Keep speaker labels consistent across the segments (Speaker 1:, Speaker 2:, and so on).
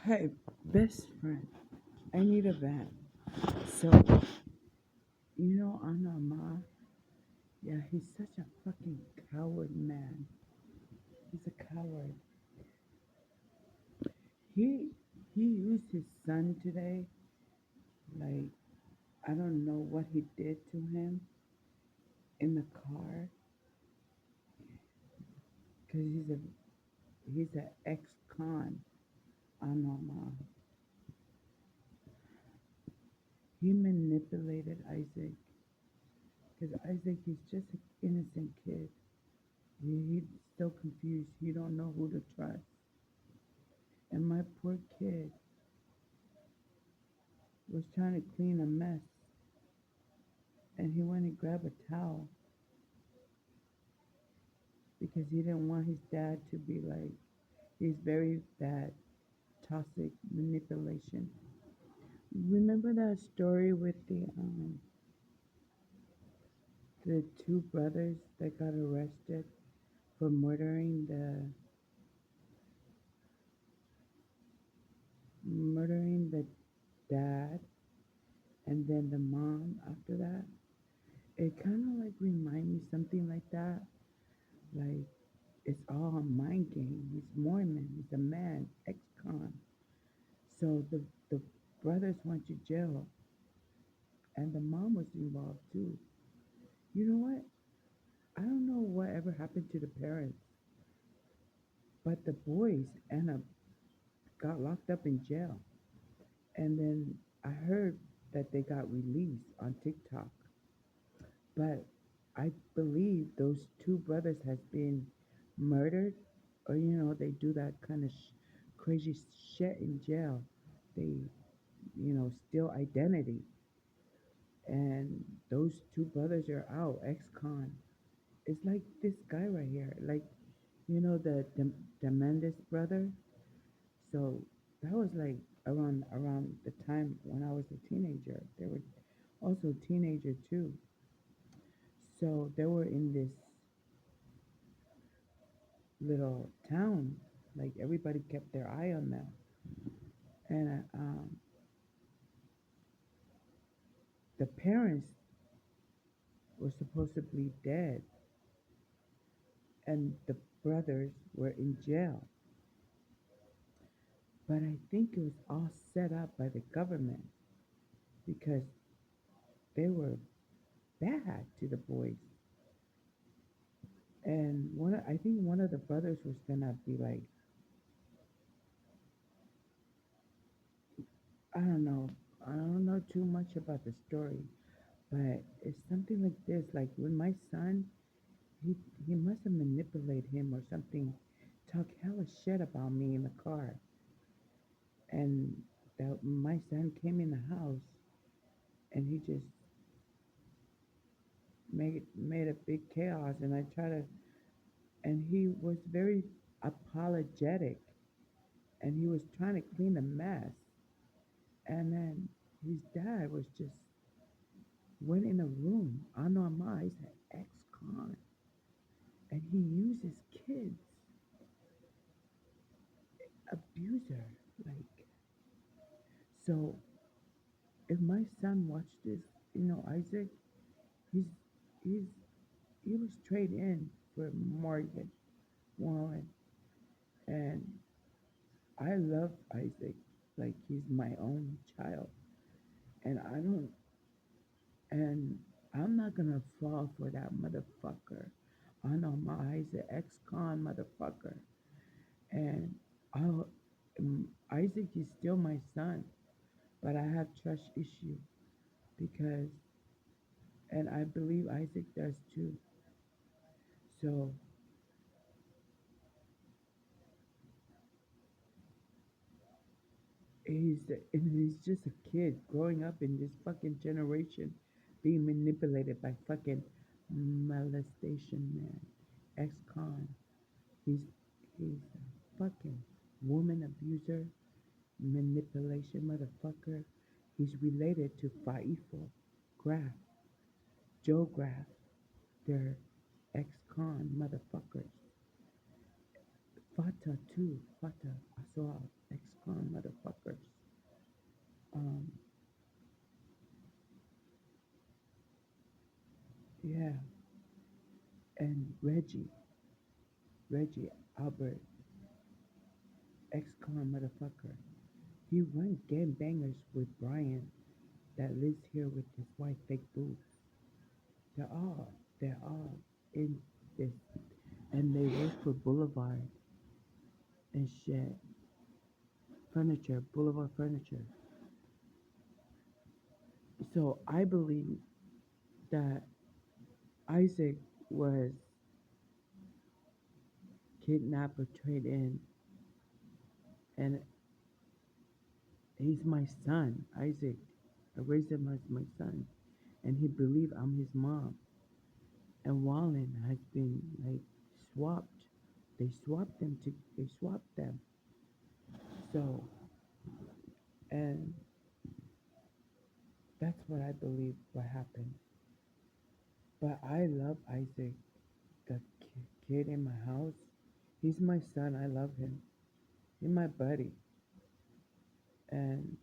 Speaker 1: Hey, best friend, I need a van. So, Anama, yeah, he's such a fucking coward, man. He's a coward. He he used his son today. Like, I don't know what he did to him in the car, cause he's a ex-con. Anama. He manipulated Isaac, cause Isaac is just an innocent kid. He's so confused. He don't know who to trust. And my poor kid was trying to clean a mess, and he went and grabbed a towel because he didn't want his dad to be like, he's very bad, toxic manipulation. Remember that story with the two brothers that got arrested for murdering the dad and then the mom after that? It kind of like remind me something like that. Like, it's all a mind game. He's Mormon. He's a man, ex-con. So the brothers went to jail, and the mom was involved too. You know what? I don't know what ever happened to the parents, but the boys ended up got locked up in jail, and then I heard that they got released on TikTok. But I believe those two brothers has been murdered, or they do that kind of crazy shit in jail. They steal identity, and those two brothers are out, ex-con. It's like this guy right here, like the Mendes brother. So that was like around the time when I was a teenager. They were also a teenager too. So they were in this little town. Like, everybody kept their eye on them, and the parents were supposedly dead, and the brothers were in jail. But I think it was all set up by the government because they were bad to the boys. And I think one of the brothers was gonna be like, I don't know, I don't know too much about the story, but it's something like this. Like, when my son, he he must have manipulated him or something, talk hella shit about me in the car, and that my son came in the house and he just made a big chaos, and I try to, and he was very apologetic, and he was trying to clean the mess, and then his dad was just went in a room. I know my he's an ex-con, and he uses kids, abuser. Like, so if my son watched this, Isaac, he's he's he was straight in for Morgan Wallen, and I love Isaac like he's my own child, and I don't, and I'm not gonna fall for that motherfucker. I know my he's an ex-con motherfucker, and I'll, Isaac is still my son, but I have trust issue because, and I believe Isaac does too. So he's just a kid growing up in this fucking generation, being manipulated by fucking molestation man, ex-con. He's he's a fucking woman abuser, manipulation motherfucker. He's related to Faifo Graf, Joe Graf. They're ex-con motherfuckers. Fata too. Fata. I saw ex-con motherfuckers. Um, yeah. And Reggie Albert, ex-con motherfucker. He run gangbangers with Brian that lives here with his wife, Fake Boo. They're all in this, and they work for Boulevard and shit. Furniture, Boulevard Furniture. So I believe that Isaac was kidnapped or traded in, and he's my son, Isaac. I raised him as my son, and he believed I'm his mom. And Wallen has been like swapped. They swapped them. So, and that's what I believe what happened. But I love Isaac, the kid in my house. He's my son. I love him. He's my buddy. And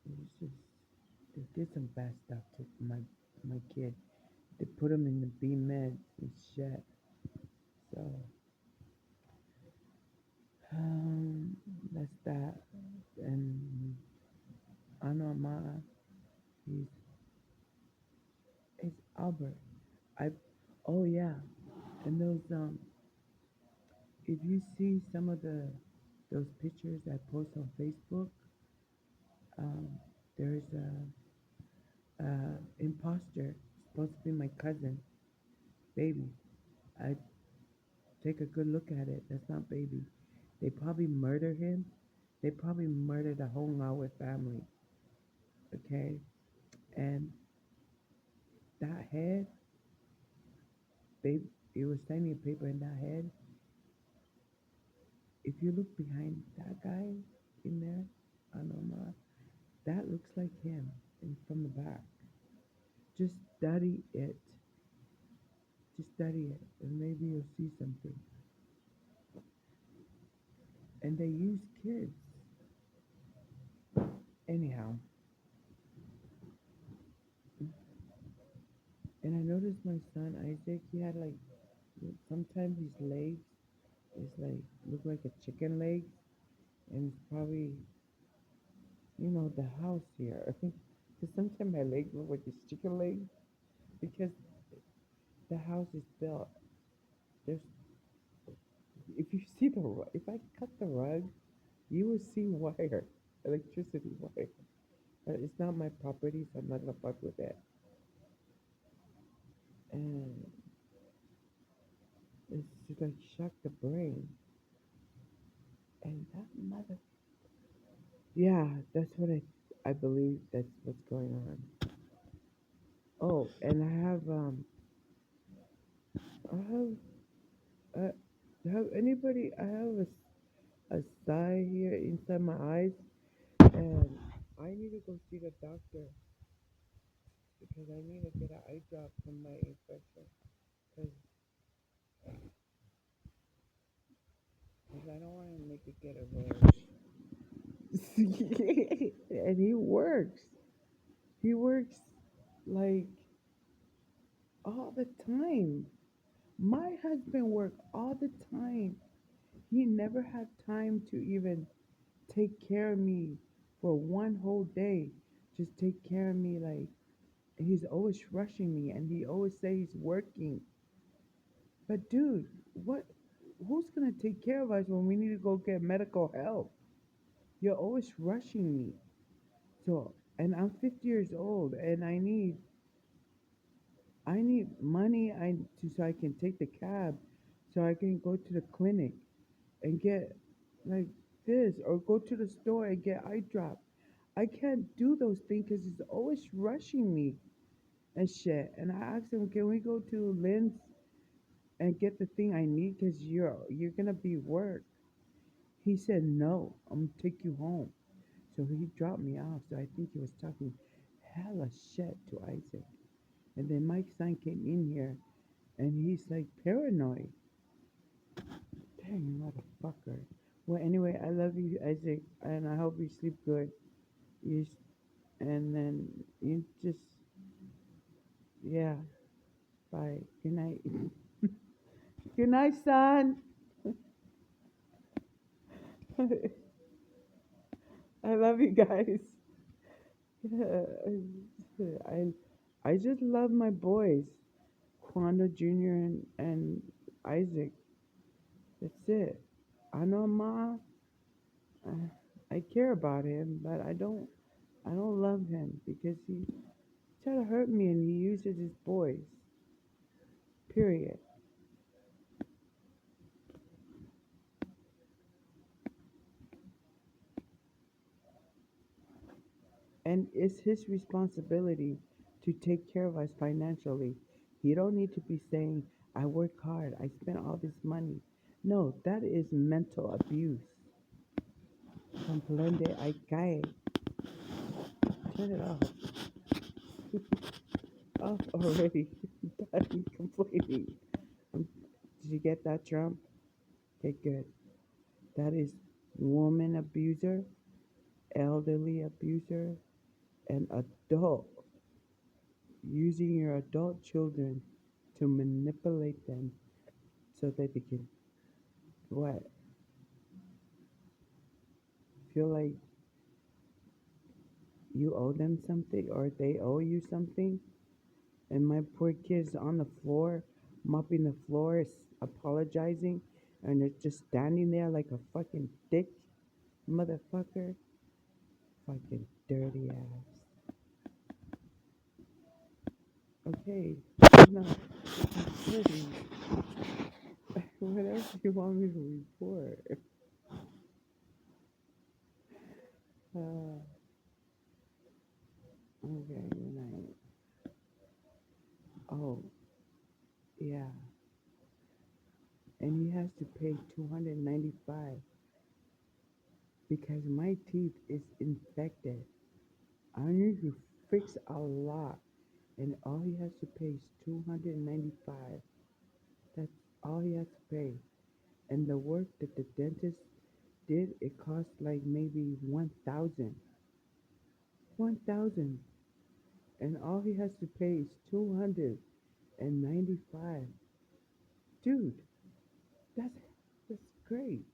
Speaker 1: it's just, they did some bad stuff to my kid. They put him in the B med and shit. So, um, that's that. And Anoma, he's it's Albert. I, oh yeah, and if you see some of those pictures I post on Facebook, um, there's a imposter supposed to be my cousin, baby. I take a good look at it. That's not baby. They probably murdered him. They probably murdered the whole Ngawit family. Okay, and that head, baby, it was signing a paper in that head. If you look behind that guy in there, Anoma, that looks like him and from the back. Just study it. Just study it, and maybe you'll see something. And they use kids. Anyhow, and I noticed my son Isaac, he had like, sometimes his legs is like, look like a chicken leg. And it's probably, the house here. I think, because sometimes my legs look like a chicken leg because the house is built. There's, if you see if I cut the rug, you will see wire, electricity wire. But it's not my property, so I'm not gonna fuck with it. And it's just like shock the brain. And that mother, yeah, that's what I believe that's what's going on. Oh, and uh, have anybody? I have a sty here inside my eyes, and I need to go see the doctor because I need to get an eye drop from my infection because I don't want to make it get worse. And he works. He works like all the time. My husband worked all the time. He never had time to even take care of me for one whole day. Just take care of me like he's always rushing me and he always say he's working. But dude, what who's gonna take care of us when we need to go get medical help? You're always rushing me. So and I'm 50 years old and I need money so I can take the cab so I can go to the clinic and get like this or go to the store and get eye drop. I can't do those things because he's always rushing me and shit. And I asked him, can we go to Lynn's and get the thing I need because you're gonna be work. He said no, I'm gonna take you home. So he dropped me off. So I think he was talking hella shit to Isaac. And then Mike's son came in here and he's like paranoid. Dang, motherfucker. Well, anyway, I love you, Isaac, and I hope you sleep good. You s- and then you just, yeah. Bye. Good night. Good night, son. I love you guys. Yeah, I I just love my boys, Quanda Jr. and Isaac. That's it. I know Ma. I care about him, but I don't love him because he tried to hurt me and he uses his boys. Period. And it's his responsibility to take care of us financially. He don't need to be saying, I work hard, I spent all this money. No, that is mental abuse. Comprende, I cae. Turn it off. Off already. Done complaining. Um, did you get that, Trump? Okay, good. That is woman abuser, elderly abuser, and adult using your adult children to manipulate them so that they can what feel like you owe them something or they owe you something. And my poor kids on the floor, mopping the floor, apologizing, and they're just standing there like a fucking dick motherfucker. Fucking dirty ass. Okay, no, dirty. What else do you want me to report? Uh, okay, good night. Oh, yeah, and he has to pay 295 because my teeth is infected. I need to fix a lot, and all he has to pay is 295. That's all he has to pay. And the work that the dentist did, it cost like maybe 1,000. 1,000. And all he has to pay is 295. Dude, that's that's great.